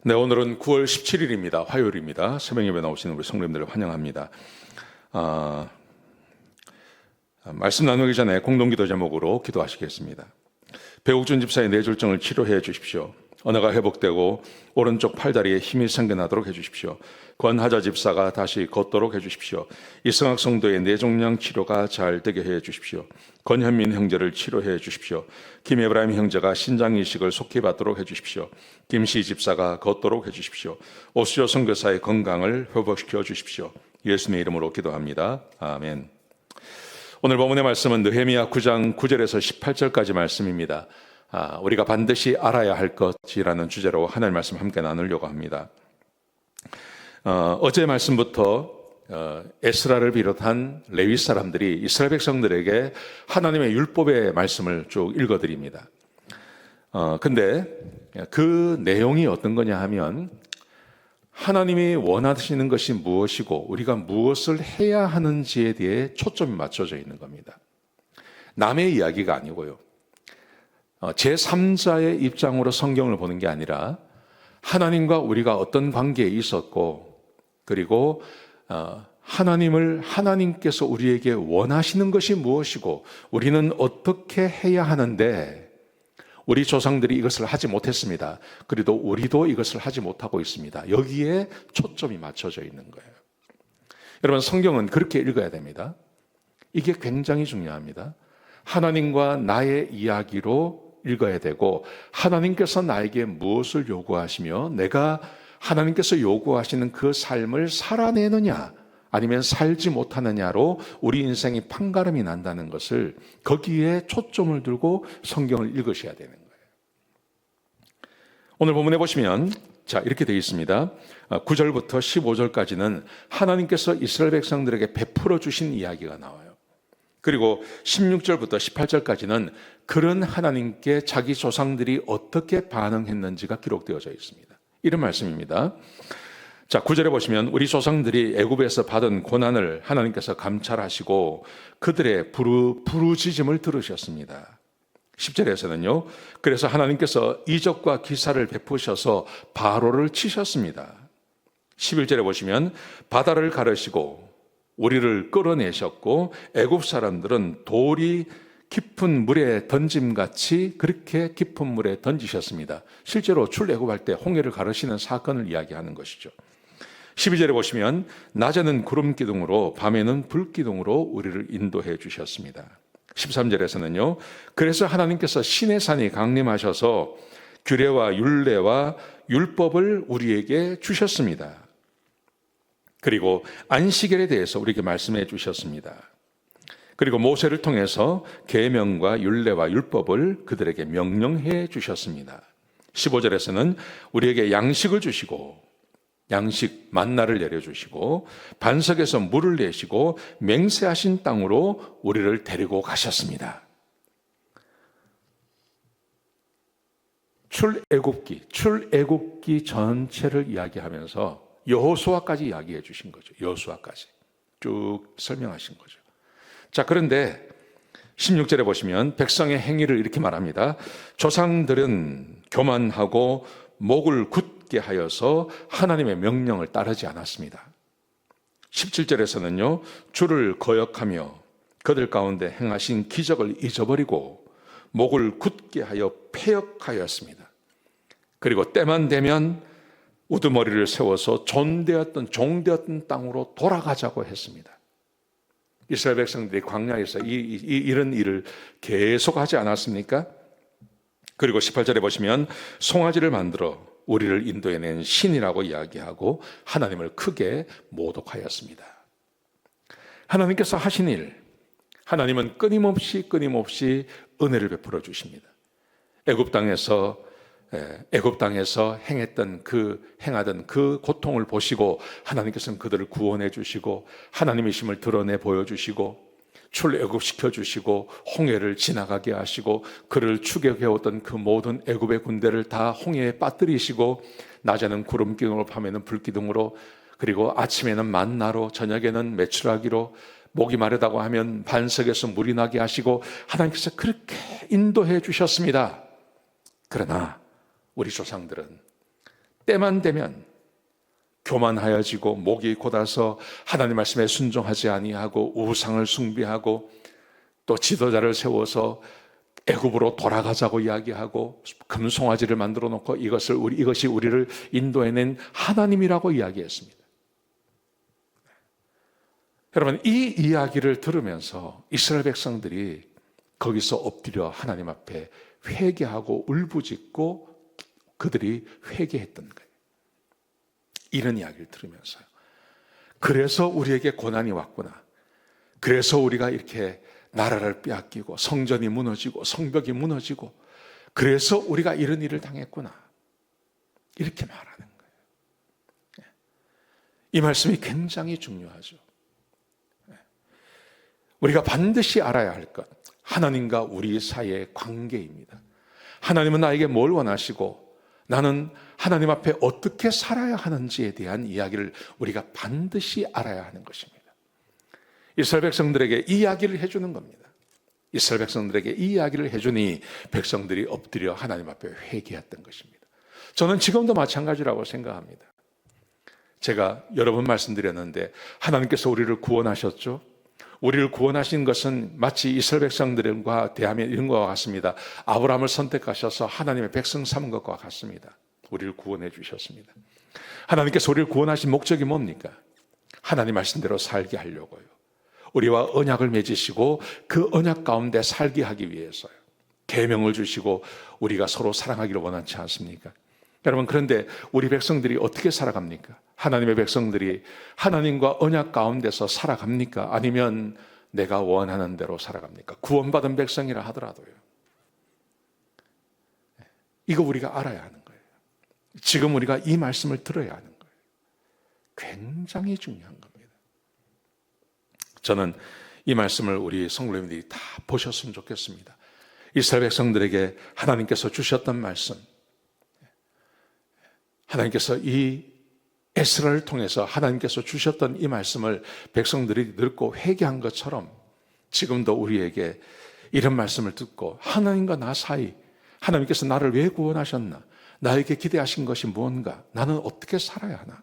네, 오늘은 9월 17일입니다. 화요일입니다. 새벽 예배 나오시는 우리 성도님들을 환영합니다. 말씀 나누기 전에 공동기도 제목으로 기도하시겠습니다. 배옥준 집사의 뇌졸중을 치료해 주십시오. 언어가 회복되고 오른쪽 팔다리에 힘이 생겨나도록 해주십시오. 권하자 집사가 다시 걷도록 해주십시오. 이승학 성도의 뇌종양 치료가 잘 되게 해주십시오. 권현민 형제를 치료해 주십시오. 김에브라임 형제가 신장 이식을 속히 받도록 해주십시오. 김시 집사가 걷도록 해주십시오. 오수조 선교사의 건강을 회복시켜 주십시오. 예수님의 이름으로 기도합니다. 아멘. 오늘 본문의 말씀은 느헤미야 9장 9절에서 18절까지 말씀입니다. 우리가 반드시 알아야 할 것이라는 주제로 하나님의 말씀 함께 나누려고 합니다. 어제 말씀부터 에스라를 비롯한 레위 사람들이 이스라엘 백성들에게 하나님의 율법의 말씀을 쭉 읽어드립니다. 근데 그 내용이 어떤 거냐 하면 하나님이 원하시는 것이 무엇이고 우리가 무엇을 해야 하는지에 대해 초점이 맞춰져 있는 겁니다. 남의 이야기가 아니고요. 제3자의 입장으로 성경을 보는 게 아니라 하나님과 우리가 어떤 관계에 있었고 그리고 하나님께서 우리에게 원하시는 것이 무엇이고 우리는 어떻게 해야 하는데 우리 조상들이 이것을 하지 못했습니다. 그래도 우리도 이것을 하지 못하고 있습니다. 여기에 초점이 맞춰져 있는 거예요. 여러분, 성경은 그렇게 읽어야 됩니다. 이게 굉장히 중요합니다. 하나님과 나의 이야기로 읽어야 되고 하나님께서 나에게 무엇을 요구하시며 내가 하나님께서 요구하시는 그 삶을 살아내느냐 아니면 살지 못하느냐로 우리 인생이 판가름이 난다는 것을 거기에 초점을 두고 성경을 읽으셔야 되는 거예요. 오늘 본문에 보시면 이렇게 되어 있습니다. 9절부터 15절까지는 하나님께서 이스라엘 백성들에게 베풀어 주신 이야기가 나와요. 그리고 16절부터 18절까지는 그런 하나님께 자기 조상들이 어떻게 반응했는지가 기록되어져 있습니다. 이런 말씀입니다. 9절에 보시면 우리 조상들이 애굽에서 받은 고난을 하나님께서 감찰하시고 그들의 부르짖음을 들으셨습니다. 10절에서는요. 그래서 하나님께서 이적과 기사를 베푸셔서 바로를 치셨습니다. 11절에 보시면 바다를 가르시고 우리를 끌어내셨고 애굽 사람들은 돌이 깊은 물에 던짐같이 그렇게 깊은 물에 던지셨습니다. 실제로 출애굽할 때 홍해를 가르시는 사건을 이야기하는 것이죠. 12절에 보시면 낮에는 구름 기둥으로 밤에는 불 기둥으로 우리를 인도해 주셨습니다. 13절에서는요. 그래서 하나님께서 시내산이 강림하셔서 규례와 율례와 율법을 우리에게 주셨습니다. 그리고 안식일에 대해서 우리에게 말씀해 주셨습니다. 그리고 모세를 통해서 계명과 율례와 율법을 그들에게 명령해 주셨습니다. 15절에서는 우리에게 양식을 주시고 양식 만나를 내려주시고 반석에서 물을 내시고 맹세하신 땅으로 우리를 데리고 가셨습니다. 출애굽기 전체를 이야기하면서 여호수아까지 이야기해 주신 거죠. 여호수아까지 쭉 설명하신 거죠. 그런데 16절에 보시면 백성의 행위를 이렇게 말합니다. 조상들은 교만하고 목을 굳게 하여서 하나님의 명령을 따르지 않았습니다. 17절에서는요. 주를 거역하며 그들 가운데 행하신 기적을 잊어버리고 목을 굳게 하여 패역하였습니다. 그리고 때만 되면 우두머리를 세워서 종되었던 땅으로 돌아가자고 했습니다. 이스라엘 백성들이 광야에서 이런 일을 계속하지 않았습니까? 그리고 18절에 보시면 송아지를 만들어 우리를 인도해낸 신이라고 이야기하고 하나님을 크게 모독하였습니다. 하나님께서 하신 일, 하나님은 끊임없이 은혜를 베풀어 주십니다. 애굽 땅에서 행하던 그 고통을 보시고 하나님께서는 그들을 구원해 주시고 하나님의 힘을 드러내 보여주시고 출애굽시켜 주시고 홍해를 지나가게 하시고 그를 추격해오던 그 모든 애굽의 군대를 다 홍해에 빠뜨리시고 낮에는 구름 기둥으로 밤에는 불 기둥으로 그리고 아침에는 만나로 저녁에는 메추라기로 목이 마르다고 하면 반석에서 물이 나게 하시고 하나님께서 그렇게 인도해 주셨습니다. 그러나 우리 조상들은 때만 되면 교만하여지고 목이 곧아서 하나님 말씀에 순종하지 아니하고 우상을 숭배하고 또 지도자를 세워서 애굽으로 돌아가자고 이야기하고 금송아지를 만들어 놓고 이것이 우리를 인도해낸 하나님이라고 이야기했습니다. 여러분, 이 이야기를 들으면서 이스라엘 백성들이 거기서 엎드려 하나님 앞에 회개하고 울부짖고 그들이 회개했던 거예요. 이런 이야기를 들으면서요. 그래서 우리에게 고난이 왔구나. 그래서 우리가 이렇게 나라를 빼앗기고 성전이 무너지고 성벽이 무너지고 그래서 우리가 이런 일을 당했구나. 이렇게 말하는 거예요. 이 말씀이 굉장히 중요하죠. 우리가 반드시 알아야 할 것, 하나님과 우리 사이의 관계입니다. 하나님은 나에게 뭘 원하시고 나는 하나님 앞에 어떻게 살아야 하는지에 대한 이야기를 우리가 반드시 알아야 하는 것입니다. 이스라엘 백성들에게 이 이야기를 해주는 겁니다. 이스라엘 백성들에게 이 이야기를 해주니 백성들이 엎드려 하나님 앞에 회개했던 것입니다. 저는 지금도 마찬가지라고 생각합니다. 제가 여러 번 말씀드렸는데 하나님께서 우리를 구원하셨죠. 우리를 구원하신 것은 마치 이스라엘 백성들과 대하면 이런 것과 같습니다. 아브라함을 선택하셔서 하나님의 백성 삼은 것과 같습니다. 우리를 구원해 주셨습니다. 하나님께서 우리를 구원하신 목적이 뭡니까? 하나님 말씀대로 살게 하려고요. 우리와 언약을 맺으시고 그 언약 가운데 살게 하기 위해서요. 계명을 주시고 우리가 서로 사랑하기를 원하지 않습니까? 여러분, 그런데 우리 백성들이 어떻게 살아갑니까? 하나님의 백성들이 하나님과 언약 가운데서 살아갑니까? 아니면 내가 원하는 대로 살아갑니까? 구원받은 백성이라 하더라도요. 이거 우리가 알아야 하는 거예요. 지금 우리가 이 말씀을 들어야 하는 거예요. 굉장히 중요한 겁니다. 저는 이 말씀을 우리 성도님들이 다 보셨으면 좋겠습니다. 이스라엘 백성들에게 하나님께서 주셨던 말씀, 하나님께서 이 에스라를 통해서 하나님께서 주셨던 이 말씀을 백성들이 듣고 회개한 것처럼 지금도 우리에게 이런 말씀을 듣고 하나님과 나 사이, 하나님께서 나를 왜 구원하셨나? 나에게 기대하신 것이 무언가? 나는 어떻게 살아야 하나?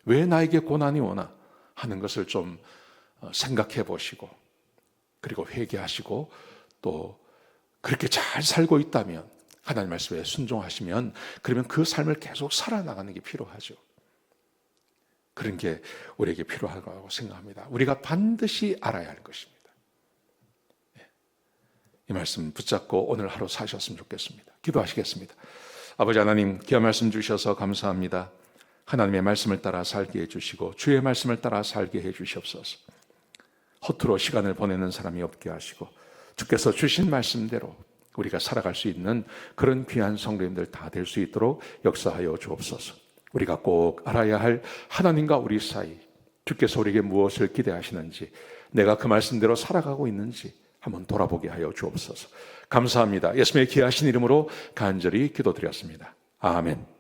왜 나에게 고난이 오나? 하는 것을 좀 생각해 보시고 그리고 회개하시고 또 그렇게 잘 살고 있다면 하나님 말씀에 순종하시면 그러면 그 삶을 계속 살아나가는 게 필요하죠. 그런 게 우리에게 필요하다고 생각합니다. 우리가 반드시 알아야 할 것입니다. 이 말씀 붙잡고 오늘 하루 사셨으면 좋겠습니다. 기도하시겠습니다. 아버지 하나님, 귀한 말씀 주셔서 감사합니다. 하나님의 말씀을 따라 살게 해주시고 주의 말씀을 따라 살게 해주시옵소서. 허투루 시간을 보내는 사람이 없게 하시고 주께서 주신 말씀대로 우리가 살아갈 수 있는 그런 귀한 성도님들 다 될 수 있도록 역사하여 주옵소서. 우리가 꼭 알아야 할 하나님과 우리 사이, 주께서 우리에게 무엇을 기대하시는지, 내가 그 말씀대로 살아가고 있는지 한번 돌아보게 하여 주옵소서. 감사합니다. 예수님의 귀하신 이름으로 간절히 기도드렸습니다. 아멘.